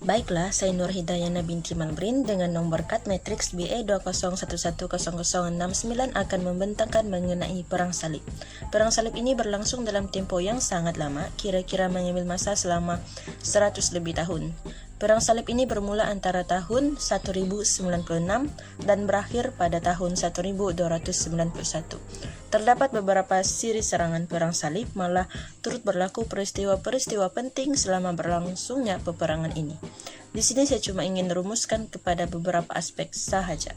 Baiklah, saya Nur Hidayana binti Malbrin dengan nomor kad matriks BE20110069 akan membentangkan mengenai Perang Salib. Perang Salib ini berlangsung dalam tempo yang sangat lama, kira-kira mengambil masa selama 100 lebih tahun. Perang Salib ini bermula antara tahun 1096 dan berakhir pada tahun 1291. Terdapat beberapa siri serangan Perang Salib, malah turut berlaku peristiwa-peristiwa penting selama berlangsungnya peperangan ini. Di sini saya cuma ingin rumuskan kepada beberapa aspek sahaja.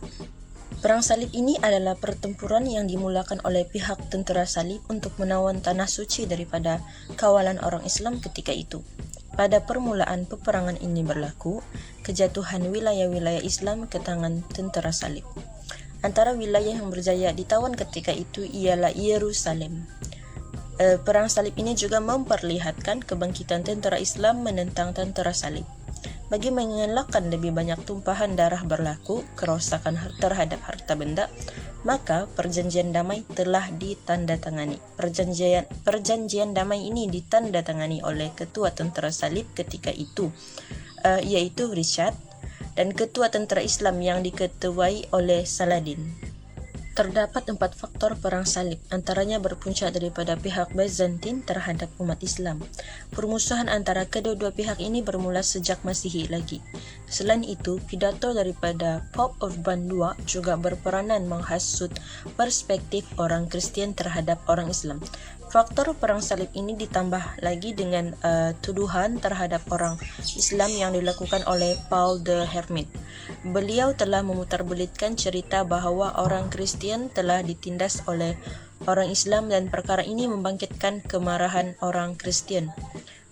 Perang Salib ini adalah pertempuran yang dimulakan oleh pihak tentera Salib untuk menawan tanah suci daripada kawalan orang Islam ketika itu. Pada permulaan peperangan ini berlaku, kejatuhan wilayah-wilayah Islam ke tangan tentera Salib. Antara wilayah yang berjaya ditawan ketika itu ialah Yerusalem. Perang Salib ini juga memperlihatkan kebangkitan tentera Islam menentang tentera Salib. Bagi mengelakkan lebih banyak tumpahan darah berlaku, kerosakan terhadap harta benda, maka perjanjian damai telah ditandatangani. Perjanjian damai ini ditandatangani oleh ketua tentera Salib ketika itu, yaitu Richard, dan ketua tentera Islam yang diketuai oleh Saladin. Terdapat 4 faktor perang salib, antaranya berpunca daripada pihak Byzantine terhadap umat Islam. Permusuhan antara kedua-dua pihak ini bermula sejak Masihi lagi. Selain itu, pidato daripada Pope Urban II juga berperanan menghasut perspektif orang Kristian terhadap orang Islam. Faktor perang salib ini ditambah lagi dengan tuduhan terhadap orang Islam yang dilakukan oleh Paul the Hermit. Beliau telah memutarbelitkan cerita bahawa orang Kristian telah ditindas oleh orang Islam dan perkara ini membangkitkan kemarahan orang Kristian.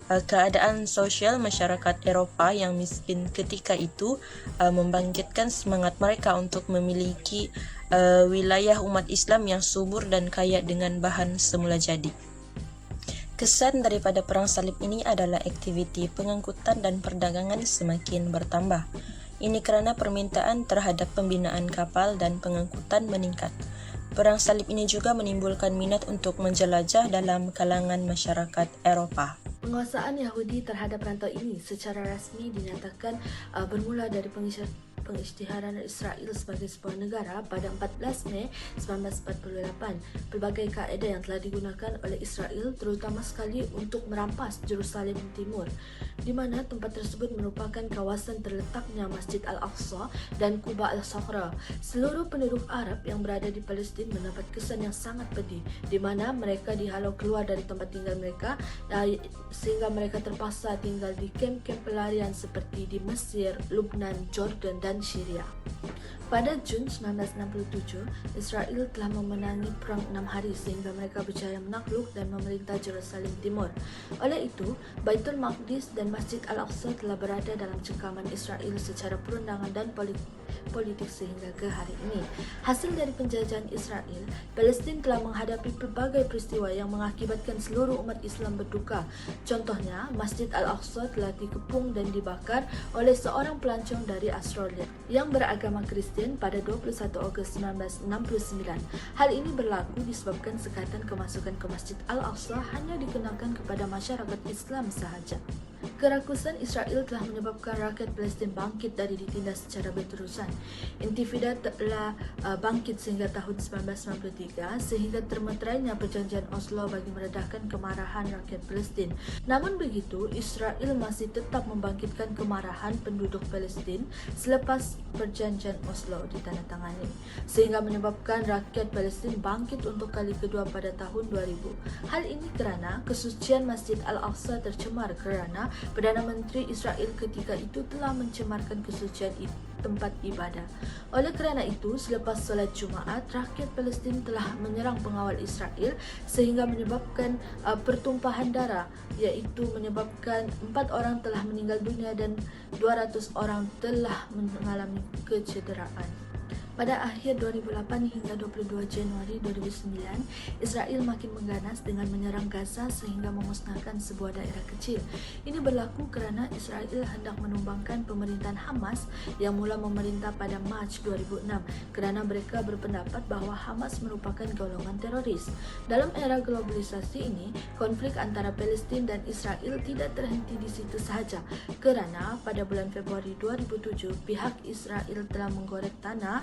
Keadaan sosial masyarakat Eropah yang miskin ketika itu membangkitkan semangat mereka untuk memiliki wilayah umat Islam yang subur dan kaya dengan bahan semula jadi. Kesan daripada perang salib ini adalah aktiviti pengangkutan dan perdagangan semakin bertambah. Ini kerana permintaan terhadap pembinaan kapal dan pengangkutan meningkat. Perang salib ini juga menimbulkan minat untuk menjelajah dalam kalangan masyarakat Eropah. Penguasaan Yahudi terhadap rantau ini secara rasmi dinyatakan bermula dari pengisytiharan Israel sebagai sebuah negara pada 14 Mei 1948. Pelbagai kaedah yang telah digunakan oleh Israel terutama sekali untuk merampas Jerusalem Timur, di mana tempat tersebut merupakan kawasan terletaknya Masjid Al-Aqsa dan Quba Al-Sakhra. Seluruh penduduk Arab yang berada di Palestin mendapat kesan yang sangat pedih, di mana mereka dihalau keluar dari tempat tinggal mereka sehingga mereka terpaksa tinggal di kem-kem pelarian seperti di Mesir, Lubnan, Jordan dan Syria. Pada Jun 1967, Israel telah memenangi perang 6 hari sehingga mereka berjaya menakluk dan memerintah Jerusalem Timur. Oleh itu, Baitul Maqdis dan Masjid Al-Aqsa telah berada dalam cengkaman Israel secara perundangan dan politik sehingga ke hari ini. Hasil dari penjajahan Israel, Palestin telah menghadapi pelbagai peristiwa yang mengakibatkan seluruh umat Islam berduka. Contohnya, Masjid Al-Aqsa telah dikepung dan dibakar oleh seorang pelancong dari Australia yang beragama Kristian pada 21 Ogos 1969. Hal ini berlaku disebabkan sekatan kemasukan ke Masjid Al-Aqsa hanya dikenakan kepada masyarakat Islam sahaja. Kerakusan Israel telah menyebabkan rakyat Palestin bangkit dari ditindas secara berterusan. Intifada telah bangkit sehingga tahun 1993 sehingga termeterainya perjanjian Oslo bagi meredahkan kemarahan rakyat Palestin. Namun begitu, Israel masih tetap membangkitkan kemarahan penduduk Palestin selepas perjanjian Oslo ditandatangani, sehingga menyebabkan rakyat Palestin bangkit untuk kali kedua pada tahun 2000. Hal ini kerana kesucian Masjid Al-Aqsa tercemar kerana Perdana Menteri Israel ketika itu telah mencemarkan kesucian tempat ibadah. Oleh kerana itu, selepas solat Jumaat, rakyat Palestin telah menyerang pengawal Israel sehingga menyebabkan pertumpahan darah, iaitu menyebabkan 4 orang telah meninggal dunia dan 200 orang telah mengalami kecederaan. Pada akhir 2008 hingga 22 Januari 2009, Israel makin mengganas dengan menyerang Gaza sehingga memusnahkan sebuah daerah kecil. Ini berlaku kerana Israel hendak menumbangkan pemerintahan Hamas yang mula memerintah pada Mac 2006 kerana mereka berpendapat bahawa Hamas merupakan golongan teroris. Dalam era globalisasi ini, konflik antara Palestin dan Israel tidak terhenti di situ sahaja kerana pada bulan Februari 2007, pihak Israel telah menggorek tanah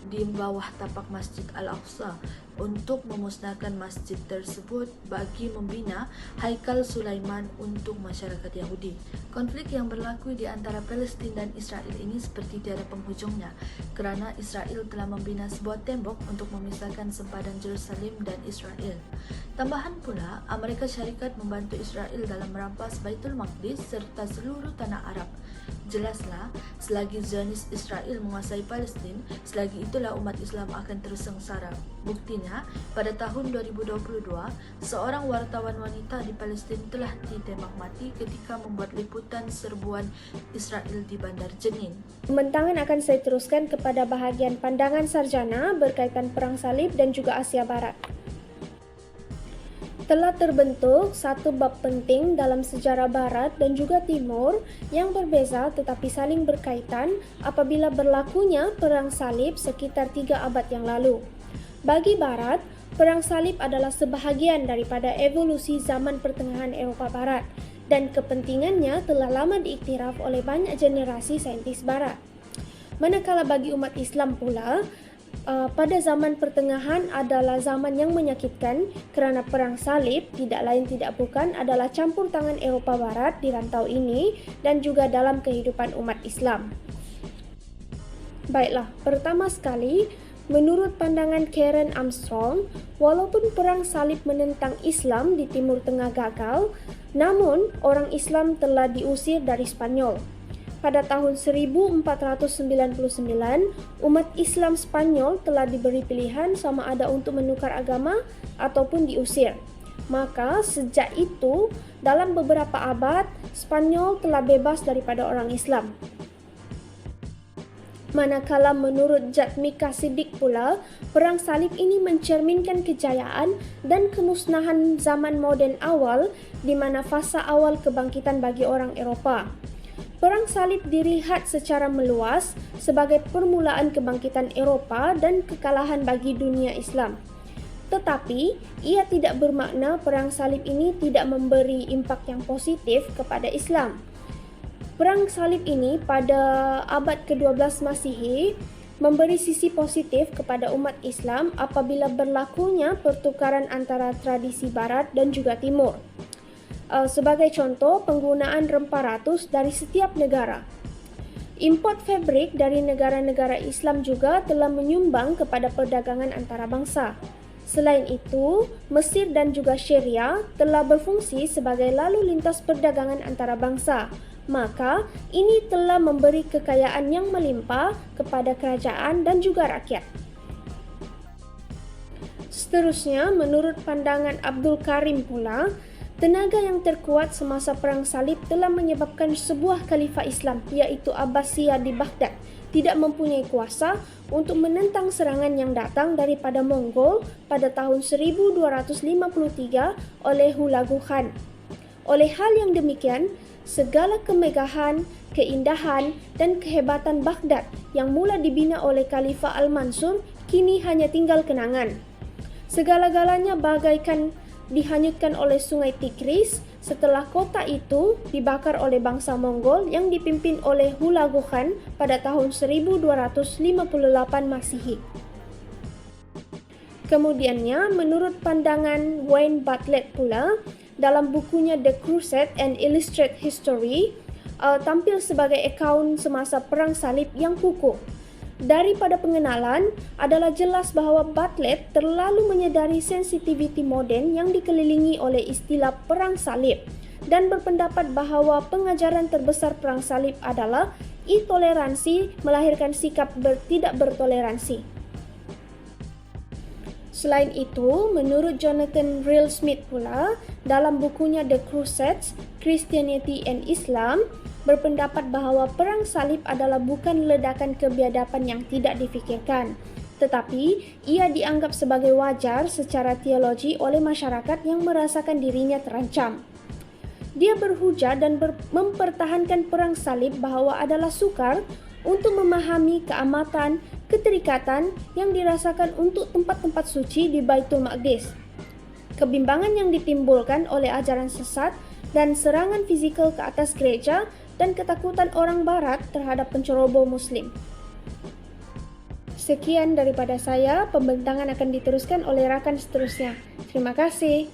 di bawah tapak Masjid Al-Aqsa untuk memusnahkan masjid tersebut bagi membina Haikal Sulaiman untuk masyarakat Yahudi. Konflik yang berlaku di antara Palestin dan Israel ini seperti tiada penghujungnya kerana Israel telah membina sebuah tembok untuk memisahkan sempadan Jerusalem dan Israel. Tambahan pula, Amerika Syarikat membantu Israel dalam merampas Baitul Maqdis serta seluruh tanah Arab. Jelaslah, selagi Zionis Israel menguasai Palestin, selagi itulah umat Islam akan terus sengsara. Buktinya, pada tahun 2022, seorang wartawan wanita di Palestin telah ditembak mati ketika membuat liputan serbuan Israel di Bandar Jenin. Pembentangan akan saya teruskan kepada bahagian pandangan sarjana berkaitan Perang Salib dan juga Asia Barat. Telah terbentuk satu bab penting dalam sejarah Barat dan juga Timur yang berbeza tetapi saling berkaitan apabila berlakunya Perang Salib sekitar 3 abad yang lalu. Bagi Barat, Perang Salib adalah sebahagian daripada evolusi zaman pertengahan Eropah Barat dan kepentingannya telah lama diiktiraf oleh banyak generasi saintis Barat. Manakala bagi umat Islam pula, pada zaman pertengahan adalah zaman yang menyakitkan kerana Perang Salib tidak lain tidak bukan adalah campur tangan Eropah Barat di rantau ini dan juga dalam kehidupan umat Islam. Baiklah, pertama sekali, menurut pandangan Karen Armstrong, walaupun Perang Salib menentang Islam di Timur Tengah gagal, namun orang Islam telah diusir dari Spanyol. Pada tahun 1499, umat Islam Spanyol telah diberi pilihan sama ada untuk menukar agama ataupun diusir. Maka sejak itu, dalam beberapa abad, Spanyol telah bebas daripada orang Islam. Manakala menurut Jatmika Siddiq pula, Perang Salib ini mencerminkan kejayaan dan kemusnahan zaman moden awal di mana fasa awal kebangkitan bagi orang Eropah. Perang Salib dilihat secara meluas sebagai permulaan kebangkitan Eropah dan kekalahan bagi dunia Islam. Tetapi, ia tidak bermakna Perang Salib ini tidak memberi impak yang positif kepada Islam. Perang Salib ini pada abad ke-12 Masihi memberi sisi positif kepada umat Islam apabila berlakunya pertukaran antara tradisi Barat dan juga Timur. Sebagai contoh, penggunaan rempah ratus dari setiap negara. Import fabrik dari negara-negara Islam juga telah menyumbang kepada perdagangan antarabangsa. Selain itu, Mesir dan juga Syria telah berfungsi sebagai lalu lintas perdagangan antarabangsa. Maka, ini telah memberi kekayaan yang melimpah kepada kerajaan dan juga rakyat. Seterusnya, menurut pandangan Abdul Karim pula, tenaga yang terkuat semasa Perang Salib telah menyebabkan sebuah khalifah Islam iaitu Abbasiyah di Baghdad tidak mempunyai kuasa untuk menentang serangan yang datang daripada Mongol pada tahun 1253 oleh Hulagu Khan. Oleh hal yang demikian, segala kemegahan, keindahan dan kehebatan Baghdad yang mula dibina oleh Khalifah Al-Mansur kini hanya tinggal kenangan. Segala-galanya bagaikan dihanyutkan oleh sungai Tigris setelah kota itu dibakar oleh bangsa Mongol yang dipimpin oleh Hulagu Khan pada tahun 1258 Masihi. Kemudiannya, menurut pandangan Wayne Bartlett pula, dalam bukunya The Crusade and Illustrated History, tampil sebagai akaun semasa Perang Salib yang kukuh. Daripada pengenalan, adalah jelas bahawa Bartlett terlalu menyedari sensitiviti moden yang dikelilingi oleh istilah Perang Salib dan berpendapat bahawa pengajaran terbesar Perang Salib adalah intoleransi melahirkan sikap tidak bertoleransi. Selain itu, menurut Jonathan Ryle Smith pula, dalam bukunya The Crusades, Christianity and Islam, berpendapat bahawa perang salib adalah bukan ledakan kebiadaban yang tidak difikirkan, tetapi ia dianggap sebagai wajar secara teologi oleh masyarakat yang merasakan dirinya terancam. Dia berhujah dan mempertahankan perang salib bahawa adalah sukar untuk memahami keamatan, keterikatan yang dirasakan untuk tempat-tempat suci di Baitul Maqdis. Kebimbangan yang ditimbulkan oleh ajaran sesat dan serangan fizikal ke atas gereja dan ketakutan orang barat terhadap penceroboh muslim. Sekian daripada saya, pembentangan akan diteruskan oleh rakan seterusnya. Terima kasih.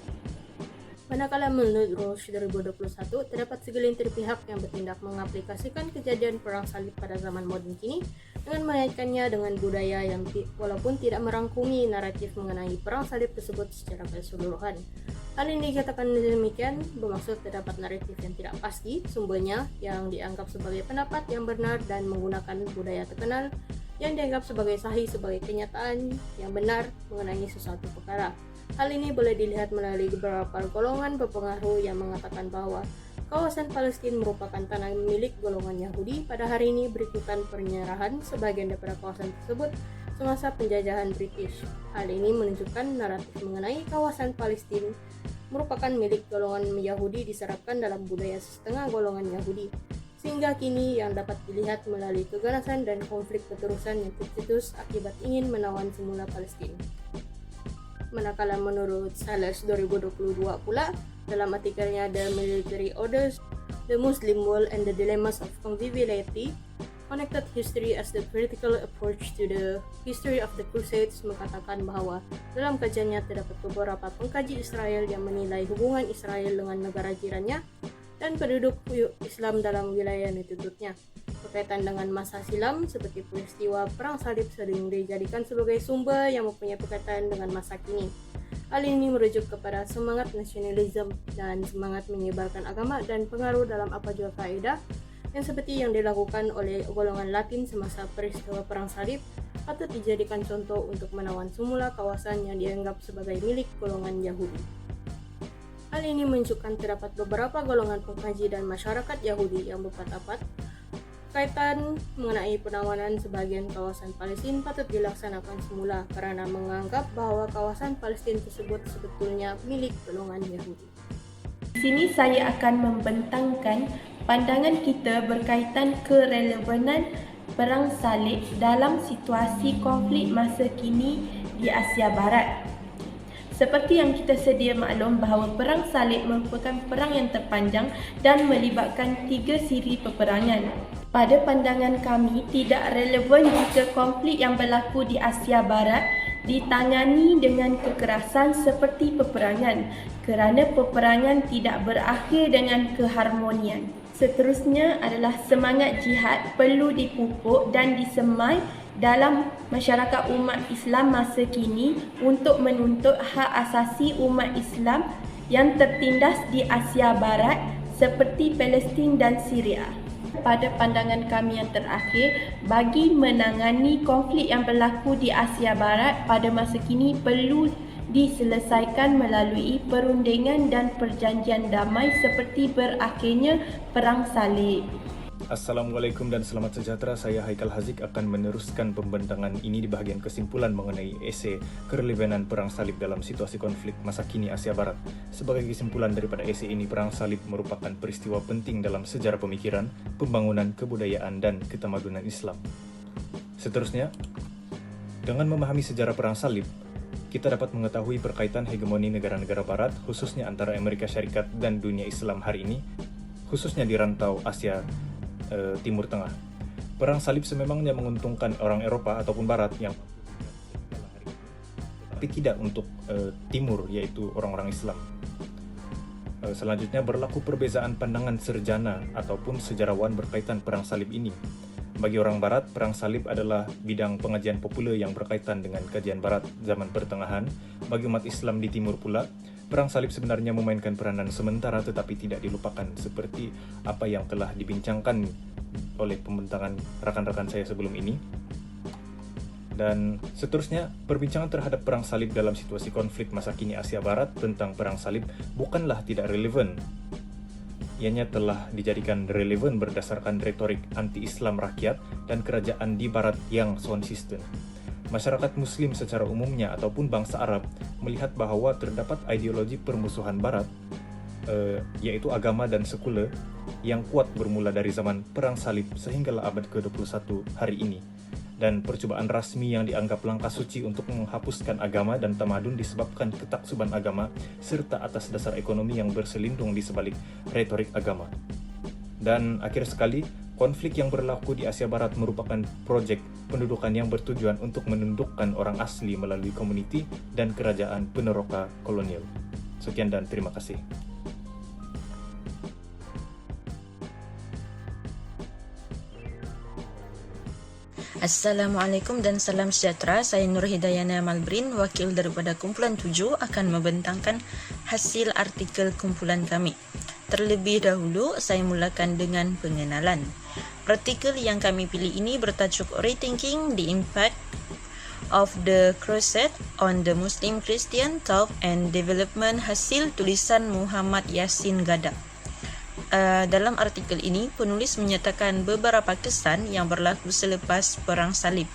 Manakala menurut Roche 2021, terdapat segelintir pihak yang bertindak mengaplikasikan kejadian perang salib pada zaman moden kini dengan mengaitkannya dengan budaya yang walaupun tidak merangkumi naratif mengenai perang salib tersebut secara keseluruhan. Hal ini dikatakan demikian bermaksud terdapat naratif yang tidak pasti sumbernya yang dianggap sebagai pendapat yang benar dan menggunakan budaya terkenal yang dianggap sebagai sahih sebagai kenyataan yang benar mengenai sesuatu perkara. Hal ini boleh dilihat melalui beberapa golongan berpengaruh yang mengatakan bahwa kawasan Palestina merupakan tanah milik golongan Yahudi pada hari ini berikutan penyerahan sebagian daripada kawasan tersebut semasa penjajahan British. Hal ini menunjukkan naratif mengenai kawasan Palestina merupakan milik golongan Yahudi diserapkan dalam budaya setengah golongan Yahudi, sehingga kini yang dapat dilihat melalui keganasan dan konflik keterusan yang tercetus akibat ingin menawan semula Palestina. Manakala menurut Salas 2022 pula, dalam artikelnya The Military Orders, The Muslim World and the Dilemmas of Conviviality, Connected History as the Critical Approach to the History of the Crusades mengatakan bahawa dalam kajiannya terdapat beberapa pengkaji Israel yang menilai hubungan Israel dengan negara jirannya dan penduduk Islam dalam wilayah yang ditutupnya berkaitan dengan masa silam seperti peristiwa perang salib sering dijadikan sebagai sumber yang mempunyai berkaitan dengan masa kini. Hal ini merujuk kepada semangat nasionalisme dan semangat menyebarkan agama dan pengaruh dalam apa jua kaedah yang seperti yang dilakukan oleh golongan Latin semasa peristiwa perang salib patut dijadikan contoh untuk menawan semula kawasan yang dianggap sebagai milik golongan Yahudi. Hal ini menunjukkan terdapat beberapa golongan pengkaji dan masyarakat Yahudi yang berpendapat kaitan mengenai penawanan sebagian kawasan Palestina patut dilaksanakan semula kerana menganggap bahawa kawasan Palestina tersebut sebetulnya milik golongan Yahudi. Di sini saya akan membentangkan pandangan kita berkaitan kerelevanan perang salib dalam situasi konflik masa kini di Asia Barat. Seperti yang kita sedia maklum bahawa perang salib merupakan perang yang terpanjang dan melibatkan 3 siri peperangan. Pada pandangan kami, tidak relevan jika konflik yang berlaku di Asia Barat ditangani dengan kekerasan seperti peperangan kerana peperangan tidak berakhir dengan keharmonian. Seterusnya adalah semangat jihad perlu dipupuk dan disemai dalam masyarakat umat Islam masa kini untuk menuntut hak asasi umat Islam yang tertindas di Asia Barat seperti Palestin dan Syria. Pada pandangan kami yang terakhir, bagi menangani konflik yang berlaku di Asia Barat pada masa kini perlu diselesaikan melalui perundingan dan perjanjian damai seperti berakhirnya perang salib. Assalamualaikum dan selamat sejahtera. Saya Haikal Haziq akan meneruskan pembentangan ini di bahagian kesimpulan mengenai esei kerelevanan perang salib dalam situasi konflik masa kini Asia Barat. Sebagai kesimpulan daripada esei ini, perang salib merupakan peristiwa penting dalam sejarah pemikiran, pembangunan, kebudayaan dan ketamadunan Islam. Seterusnya, dengan memahami sejarah perang salib, kita dapat mengetahui berkaitan hegemoni negara-negara Barat, khususnya antara Amerika Syarikat dan dunia Islam hari ini, khususnya di rantau Asia Timur Tengah. Perang salib sememangnya menguntungkan orang Eropa ataupun Barat yang tapi tidak untuk Timur, yaitu orang-orang Islam. Selanjutnya berlaku perbezaan pandangan serjana ataupun sejarawan berkaitan perang salib ini. Bagi orang Barat, perang salib adalah bidang pengajian populer yang berkaitan dengan kajian Barat zaman pertengahan. Bagi umat Islam di Timur pula, perang salib sebenarnya memainkan peranan sementara tetapi tidak dilupakan seperti apa yang telah dibincangkan oleh pembentangan rakan-rakan saya sebelum ini. Dan seterusnya, perbincangan terhadap perang salib dalam situasi konflik masa kini Asia Barat tentang perang salib bukanlah tidak relevan. Ianya telah dijadikan relevan berdasarkan retorik anti-Islam rakyat dan kerajaan di Barat yang konsisten. Masyarakat Muslim secara umumnya ataupun bangsa Arab melihat bahwa terdapat ideologi permusuhan Barat, yaitu agama dan sekuler, yang kuat bermula dari zaman Perang Salib sehinggalah abad ke-21 hari ini. Dan percobaan rasmi yang dianggap langkah suci untuk menghapuskan agama dan tamadun disebabkan ketaksuban agama serta atas dasar ekonomi yang berselindung di sebalik retorik agama. Dan akhir sekali, konflik yang berlaku di Asia Barat merupakan proyek pendudukan yang bertujuan untuk menundukkan orang asli melalui komuniti dan kerajaan peneroka kolonial. Sekian dan terima kasih. Assalamualaikum dan salam sejahtera. Saya Nur Hidayana Malbrin, wakil daripada kumpulan 7 akan membentangkan hasil artikel kumpulan kami. Terlebih dahulu, saya mulakan dengan pengenalan. Artikel yang kami pilih ini bertajuk Rethinking the Impact of the Crusade on the Muslim-Christian Thought and Development, hasil tulisan Muhammad Yasin Gada. Dalam artikel ini, penulis menyatakan beberapa kesan yang berlaku selepas Perang Salib.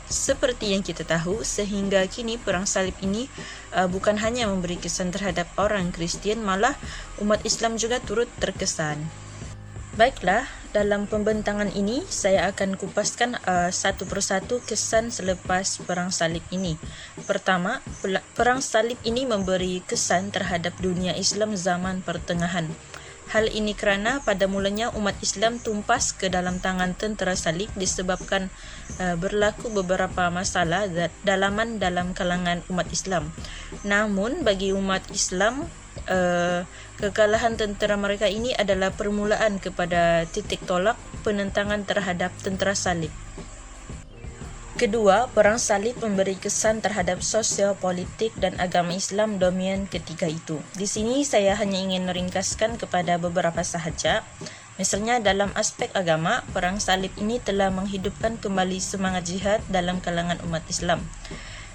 Seperti yang kita tahu, sehingga kini Perang Salib ini bukan hanya memberi kesan terhadap orang Kristian, malah umat Islam juga turut terkesan. Baiklah, dalam pembentangan ini saya akan kupaskan satu persatu kesan selepas Perang Salib ini. Pertama, Perang Salib ini memberi kesan terhadap dunia Islam zaman pertengahan. Hal ini kerana pada mulanya umat Islam tumpas ke dalam tangan tentera salib disebabkan berlaku beberapa masalah dalaman dalam kalangan umat Islam. Namun bagi umat Islam, kekalahan tentera mereka ini adalah permulaan kepada titik tolak penentangan terhadap tentera salib. Kedua, Perang Salib memberi kesan terhadap sosial, politik dan agama Islam dominan ketika itu. Di sini saya hanya ingin meringkaskan kepada beberapa sahaja. Misalnya dalam aspek agama, Perang Salib ini telah menghidupkan kembali semangat jihad dalam kalangan umat Islam.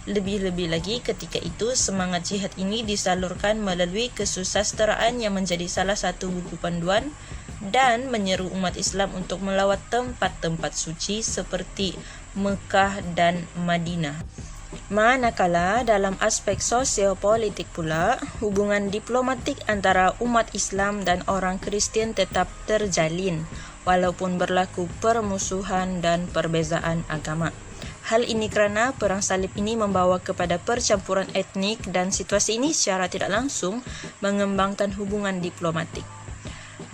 Lebih-lebih lagi ketika itu semangat jihad ini disalurkan melalui kesusasteraan yang menjadi salah satu buku panduan dan menyeru umat Islam untuk melawat tempat-tempat suci seperti Mekah dan Madinah. Manakala dalam aspek sosio-politik pula, hubungan diplomatik antara umat Islam dan orang Kristian tetap terjalin walaupun berlaku permusuhan dan perbezaan agama. Hal ini kerana Perang Salib ini membawa kepada percampuran etnik dan situasi ini secara tidak langsung mengembangkan hubungan diplomatik.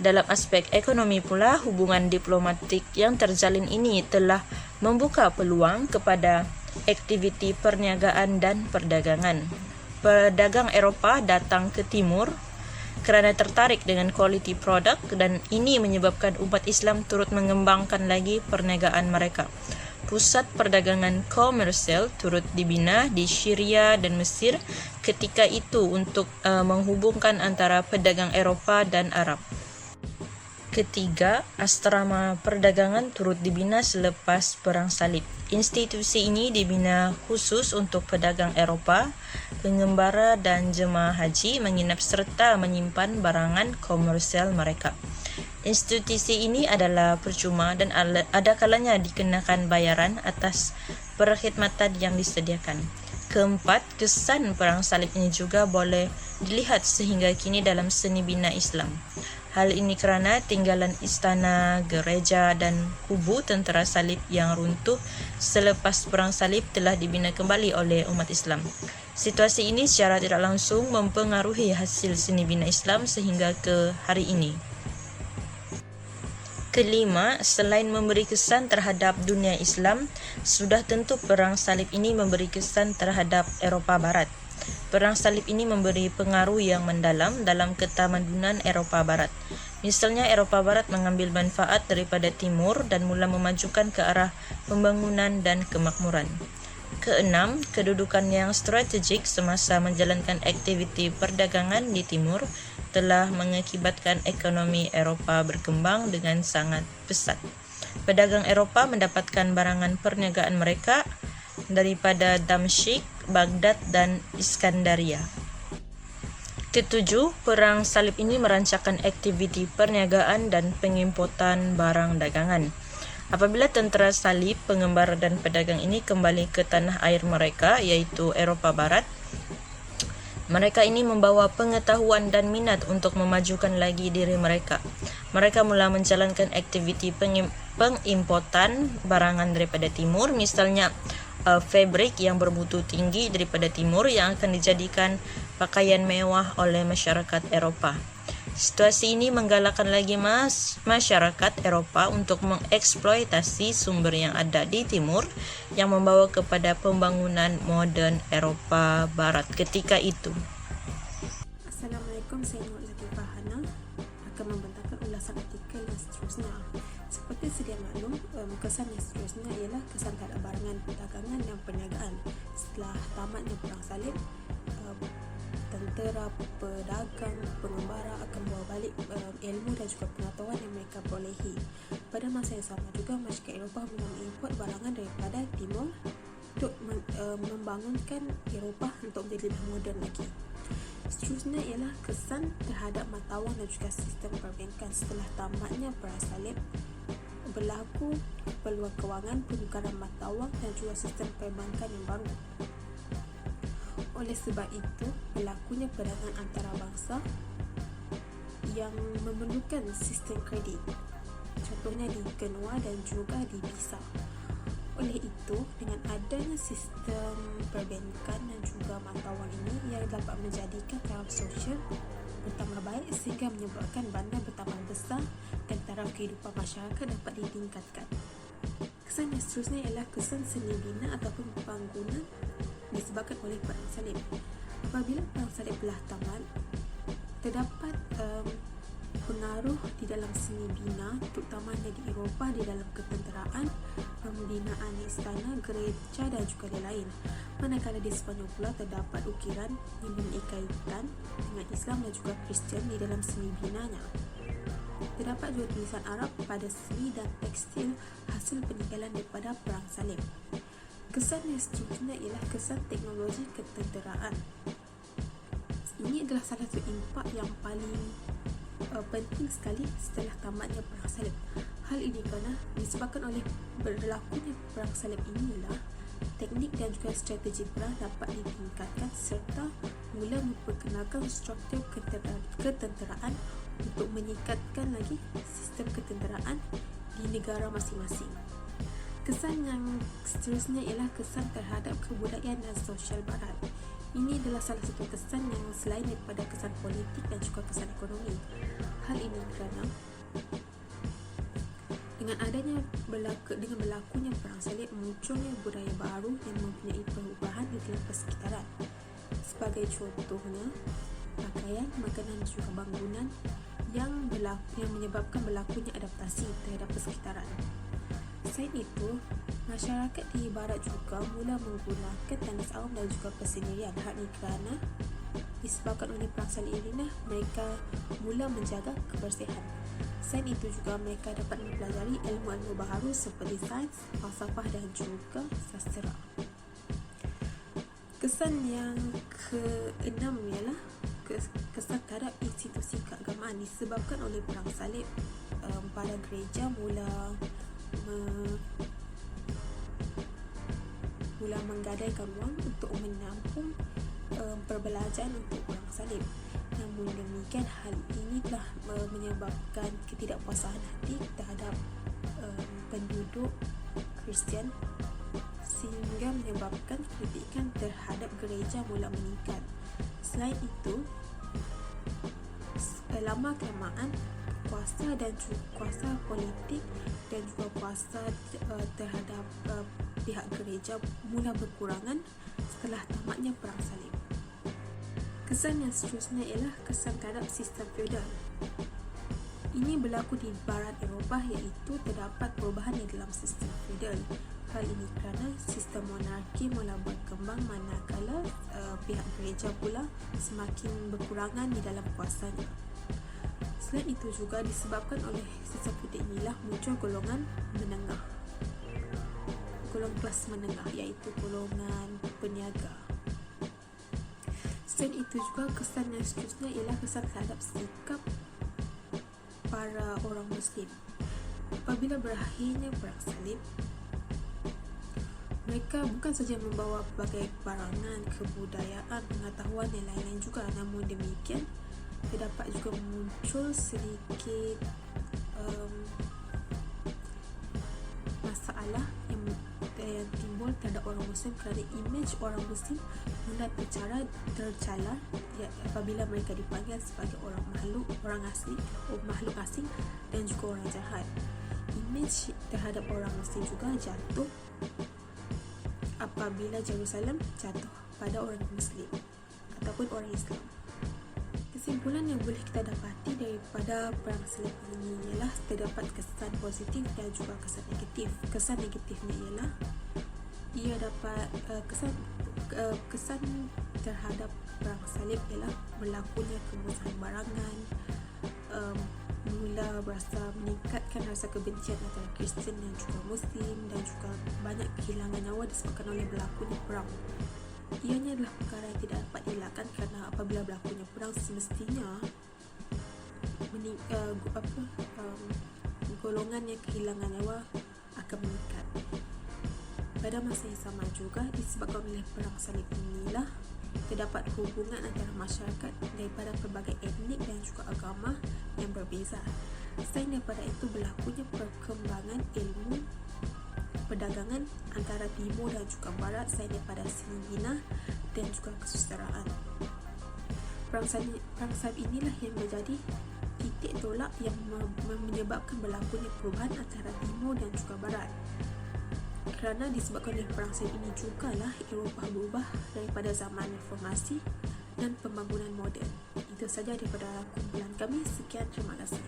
Dalam aspek ekonomi pula, hubungan diplomatik yang terjalin ini telah membuka peluang kepada aktiviti perniagaan dan perdagangan. Pedagang Eropah datang ke timur kerana tertarik dengan kualiti produk dan ini menyebabkan umat Islam turut mengembangkan lagi perniagaan mereka. Pusat perdagangan komersial turut dibina di Syria dan Mesir ketika itu untuk menghubungkan antara pedagang Eropah dan Arab. Ketiga, asrama perdagangan turut dibina selepas Perang Salib. Institusi ini dibina khusus untuk pedagang Eropah, pengembara dan jemaah haji menginap serta menyimpan barangan komersial mereka. Institusi ini adalah percuma dan ada kalanya dikenakan bayaran atas perkhidmatan yang disediakan. Keempat, kesan Perang Salib ini juga boleh dilihat sehingga kini dalam seni bina Islam. Hal ini kerana tinggalan istana, gereja dan kubu tentera salib yang runtuh selepas Perang Salib telah dibina kembali oleh umat Islam. Situasi ini secara tidak langsung mempengaruhi hasil seni bina Islam sehingga ke hari ini. Kelima, selain memberi kesan terhadap dunia Islam, sudah tentu Perang Salib ini memberi kesan terhadap Eropah Barat. Perang Salib ini memberi pengaruh yang mendalam dalam ketamadunan Eropah Barat. Misalnya, Eropah Barat mengambil manfaat daripada Timur dan mula memajukan ke arah pembangunan dan kemakmuran. Keenam, kedudukan yang strategik semasa menjalankan aktiviti perdagangan di Timur telah mengakibatkan ekonomi Eropah berkembang dengan sangat pesat. Pedagang Eropah mendapatkan barangan perniagaan mereka daripada Damsyik, Baghdad, dan Iskandaria. Ketujuh, perang salib ini merancangkan aktiviti perniagaan dan pengimportan barang dagangan. Apabila tentera salib, pengembara dan pedagang ini kembali ke tanah air mereka, iaitu Eropah Barat, mereka ini membawa pengetahuan dan minat untuk memajukan lagi diri mereka. Mereka mula menjalankan aktiviti pengimportan barangan daripada timur, misalnya fabrik yang bermutu tinggi daripada timur yang akan dijadikan pakaian mewah oleh masyarakat Eropah. Situasi ini menggalakkan lagi masyarakat Eropah untuk mengeksploitasi sumber yang ada di timur yang membawa kepada pembangunan moden Eropah Barat ketika itu. Assalamualaikum, saya Nur Latifah Hana akan membentangkan ulasan artikel yang seterusnya. Seperti sedia maklum, kesan yang seterusnya ialah kesan terhadap barangan perdagangan dan perniagaan. Setelah tamatnya perang salib, tentera, pedagang, pengembara akan bawa balik ilmu dan juga pengetahuan yang mereka perolehi. Pada masa yang sama juga, masyarakat Eropah mula mengimport barangan daripada timur untuk membangunkan Eropah untuk menjadi lebih moden lagi. Seterusnya ialah kesan terhadap matawang dan juga sistem perbankan. Setelah tamatnya perang salib, berlaku peluang kewangan, penukaran matawang dan juga sistem perbankan yang baru. Oleh sebab itu, berlakunya perdagangan antarabangsa yang memerlukan sistem kredit, contohnya di Genoa dan juga di Pisa. Oleh itu, dengan adanya sistem perbankan dan juga matawang ini, ia dapat menjadikan taraf sosial bertambah baik sehingga menyebabkan bandar bertambah besar dan taraf kehidupan masyarakat dapat ditingkatkan. Kesan yang seterusnya ialah kesan seni bina ataupun bangunan disebabkan oleh perang salib. Apabila perang salib telah tamat, terdapat pengaruh di dalam seni bina, terutamanya di Eropah, di dalam ketenteraan, pembinaan istana, gereja dan juga lain-lain. Manakala di Sepanyol pula terdapat ukiran yang memiliki kaitan dengan Islam dan juga Kristian di dalam seni binanya. Terdapat juga tulisan Arab pada seni dan tekstil hasil peninggalan daripada perang salib. Kesan yang seterusnya ialah kesan teknologi ketenteraan. Ini adalah salah satu impak yang paling penting sekali setelah tamatnya perang salib. Hal ini kerana disebabkan oleh berlakunya perang salib inilah teknik dan juga strategi perang dapat ditingkatkan serta mula memperkenalkan struktur ketenteraan untuk meningkatkan lagi sistem ketenteraan di negara masing-masing. Kesan yang seterusnya ialah kesan terhadap kebudayaan dan sosial barat. Ini adalah salah satu kesan yang selain daripada kesan politik dan juga kesan ekonomi. Hal ini kerana dengan berlakunya perang salib, munculnya budaya baru yang mempunyai perubahan di dalam persekitaran. Sebagai contohnya, pakaian, makanan dan juga bangunan yang menyebabkan berlakunya adaptasi terhadap persekitaran. Selain itu, masyarakat di barat juga mula menggunakan tandis awam dan juga persendirian. Hal ini kerana disebabkan oleh perang salib ini, mereka mula menjaga kebersihan. Selain itu juga mereka dapat mempelajari ilmu-ilmu baharu seperti sains, falsafah dan juga sastera. Kesan yang keenam ialah kesan terhadap institusi keagamaan. Disebabkan oleh perang salib, para gereja mula menggadaikan wang untuk menampung perbelanjaan untuk perang salib. Namun demikian, hal ini telah menyebabkan ketidakpuasan hati terhadap penduduk Kristian sehingga menyebabkan kritikan terhadap gereja mula meningkat. Selain itu, lama kelamaan kuasa dan juga kuasa politik dan juga kuasa terhadap pihak gereja mula berkurangan setelah tamatnya perang salib. Kesan yang seterusnya ialah kesan terhadap sistem feodal. Ini berlaku di barat Eropah, iaitu terdapat perubahan di dalam sistem feodal. Hal ini kerana sistem monarki mula berkembang manakala pihak gereja pula semakin berkurangan di dalam kuasanya. Selain itu juga disebabkan oleh sistem feodal inilah muncul golongan menengah. golongan kelas menengah, iaitu golongan peniaga. Selain itu juga, kesan yang seterusnya ialah kesan terhadap sikap para orang Muslim. Apabila berakhirnya perang salib, mereka bukan saja membawa pelbagai barangan, kebudayaan, pengetahuan dan lain-lain juga. Namun demikian, terdapat juga muncul sedikit masalah yang timbul terhadap orang Muslim kerana imej orang Muslim mula tercela apabila mereka dipanggil sebagai orang asing dan juga orang jahat. Imej terhadap orang Muslim juga jatuh apabila Jerusalem jatuh pada orang Muslim ataupun orang Islam. Kesimpulan yang boleh kita dapati daripada perang salib ini ialah terdapat kesan positif dan juga kesan negatif. Kesan negatifnya ialah ia dapat kesan terhadap perang salib ialah berlakunya kemusnahan barangan, mula berasa meningkatkan rasa kebencian antara Kristian dan juga Muslim, dan juga banyak kehilangan nyawa disebabkan oleh berlakunya perang. Ianya adalah perkara yang tidak dapat dielakkan kerana apabila berlakunya perang semestinya golongan yang kehilangan nyawa akan meningkat. Pada masa yang sama juga, disebabkan oleh perang salib inilah terdapat hubungan antara masyarakat daripada pelbagai etnik dan juga agama yang berbeza. Selain daripada itu, berlakunya perkembangan ilmu perdagangan antara timur dan juga barat, selain daripada silibina dan juga kesusadaraan. Perang salib inilah yang menjadi titik tolak yang menyebabkan berlakunya perubahan antara timur dan juga barat. Kerana disebabkan oleh perang salib ini jugalah Eropah berubah daripada zaman reformasi dan pembangunan moden. Itu saja daripada kumpulan kami. Sekian, terima kasih.